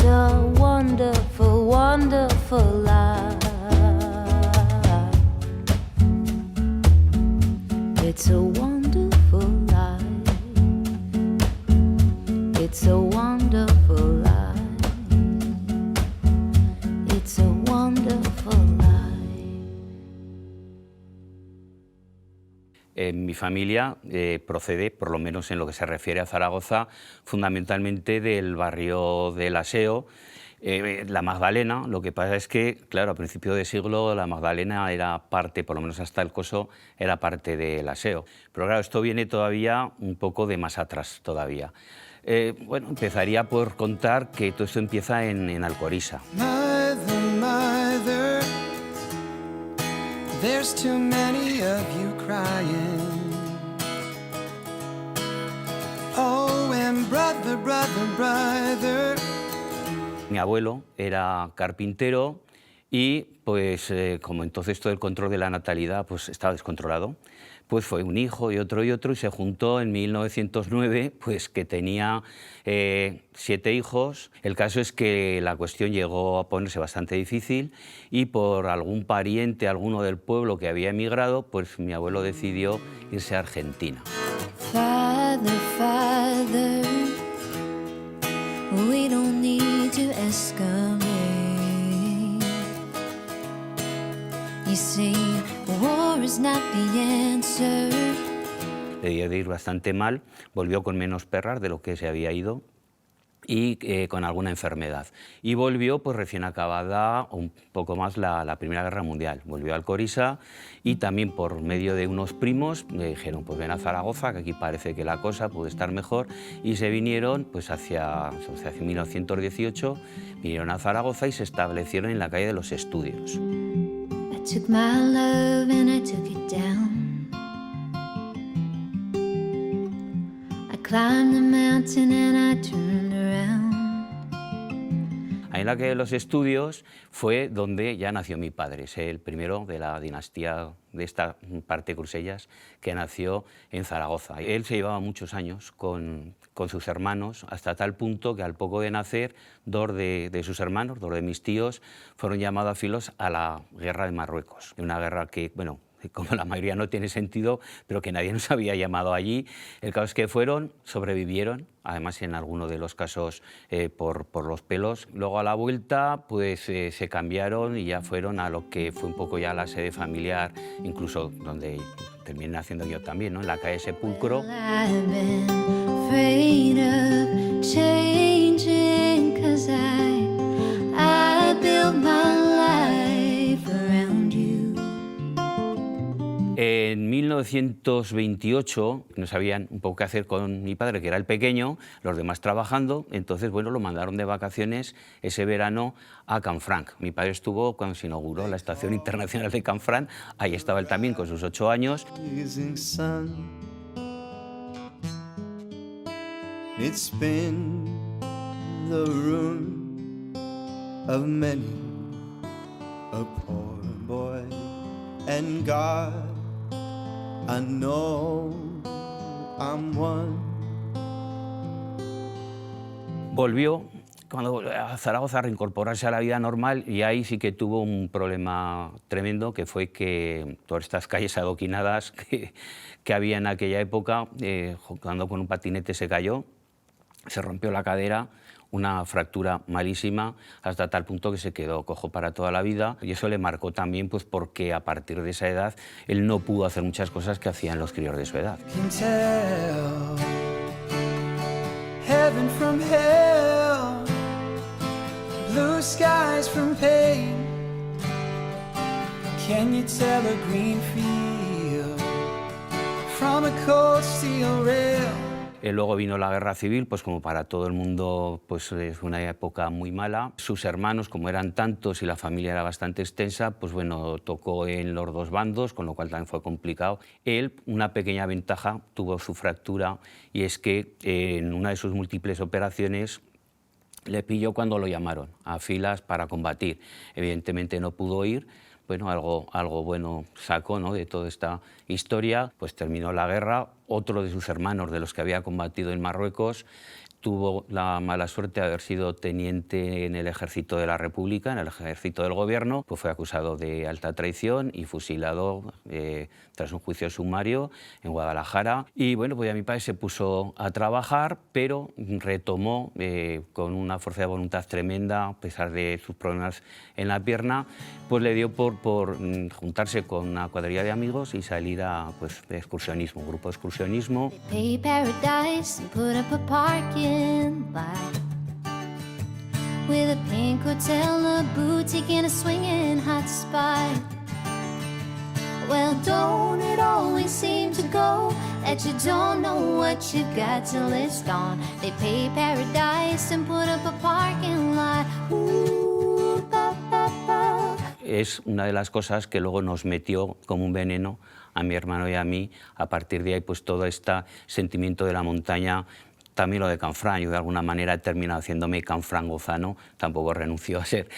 a wonderful, wonderful life. It's a wonderful life. It's a wonderful life. It's a wonderful life. Mi familia procede, por lo menos en lo que se refiere a Zaragoza, fundamentalmente del barrio del Aseo, la Magdalena. Lo que pasa es que, claro, a principio de siglo la Magdalena era parte, por lo menos hasta el Coso, era parte del Aseo. Pero claro, esto viene todavía un poco de más atrás todavía. Bueno, empezaría por contar que todo esto empieza en Alcoriza. Mother, there's too many of you crying. Oh, and brother, brother, brother. Mi abuelo era carpintero y, pues, como entonces todo el control de la natalidad pues, estaba descontrolado, pues fue un hijo y se juntó en 1909, pues que tenía 7 hijos. El caso es que la cuestión llegó a ponerse bastante difícil y por algún pariente, alguno del pueblo que había emigrado, pues mi abuelo decidió irse a Argentina. Father, Father, we don't need to escalate. You see, war is not the answer. Le dio de ir bastante mal, volvió con menos perras de lo que se había ido y con alguna enfermedad. Y volvió pues recién acabada un poco más la Primera Guerra Mundial. Volvió a Alcoriza y también por medio de unos primos le dijeron pues ven a Zaragoza, que aquí parece que la cosa puede estar mejor, y se vinieron pues hacia 1918, vinieron a Zaragoza y se establecieron en la calle de los Estudios. I took my love and I took it down. I climbed the mountain and I turned around. Ahí en la calle de los Estudios fue donde ya nació mi padre, es el primero de la dinastía de esta parte de Crusellas que nació en Zaragoza. Él se llevaba muchos años con sus hermanos, hasta tal punto que al poco de nacer, dos de sus hermanos, dos de mis tíos, fueron llamados a filos a la guerra de Marruecos. Una guerra que, bueno, como la mayoría no tiene sentido, pero que nadie nos había llamado allí. El caso es que fueron, sobrevivieron, además en algunos de los casos por los pelos. Luego a la vuelta pues se cambiaron y ya fueron a lo que fue un poco ya la sede familiar, incluso donde terminé haciendo yo también, ¿no? En la calle Sepulcro. I've been afraid of changing 'cause I built my life around you. En 1928 no sabían un poco qué hacer con mi padre, que era el pequeño, los demás trabajando, entonces bueno, lo mandaron de vacaciones ese verano a Canfranc. Mi padre estuvo cuando se inauguró la Estación Internacional de Canfranc, ahí estaba él también con sus 8 años. It's been the ruin of many a poor boy, and God, I know I'm one. Volvió cuando a Zaragoza a reincorporarse a la vida normal y ahí sí que tuvo un problema tremendo, que fue que todas estas calles adoquinadas que había en aquella época, jugando con un patinete se cayó, se rompió la cadera, una fractura malísima, hasta tal punto que se quedó cojo para toda la vida. Y eso le marcó también pues, porque a partir de esa edad él no pudo hacer muchas cosas que hacían los críos de su edad. Heaven from hell, blue skies from pain. Can you tell a green field from a cold steel rail? Luego vino la guerra civil, pues como para todo el mundo pues es una época muy mala. Sus hermanos, como eran tantos y la familia era bastante extensa, pues bueno, tocó en los dos bandos, con lo cual también fue complicado. Él, una pequeña ventaja, tuvo su fractura, y es que en una de sus múltiples operaciones le pilló cuando lo llamaron a filas para combatir. Evidentemente no pudo ir. Bueno, algo bueno sacó, ¿no?, de toda esta historia. Pues terminó la guerra, otro de sus hermanos, de los que había combatido en Marruecos, tuvo la mala suerte de haber sido teniente en el Ejército de la República, en el Ejército del Gobierno, pues fue acusado de alta traición y fusilado tras un juicio sumario en Guadalajara. Y bueno, pues ya mi padre se puso a trabajar, pero retomó con una fuerza de voluntad tremenda, a pesar de sus problemas en la pierna, pues le dio por juntarse con una cuadrilla de amigos y salir a de excursionismo, un grupo de excursionismo. Pay paradise and put up a parking lot with a pink hotel, a boutique, and a swinging hot spot. Well, don't it always seem to go that you don't know what you've got till it's gone? They pay paradise and put up a parking lot. Ooh, ba, ba, ba. Es una de las cosas que luego nos metió como un veneno a mi hermano y a mí. A partir de ahí, pues todo este sentimiento de la montaña, también lo de Canfranc. Yo de alguna manera he terminado haciéndome canfrangozano, tampoco renunció a ser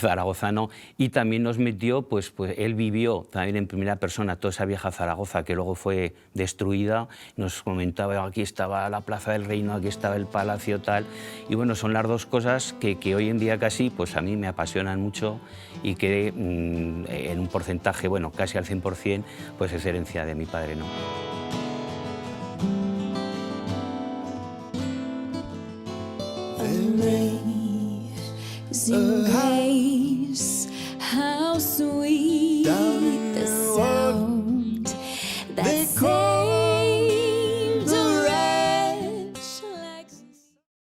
zaragozano, y también nos metió, pues él vivió también en primera persona toda esa vieja Zaragoza que luego fue destruida. Nos comentaba, aquí estaba la Plaza del Reino, aquí estaba el Palacio, tal, y bueno, son las dos cosas que hoy en día casi, pues a mí me apasionan mucho y que en un porcentaje, bueno, casi al 100%, pues es herencia de mi padre, ¿no? Amazing grace, how soon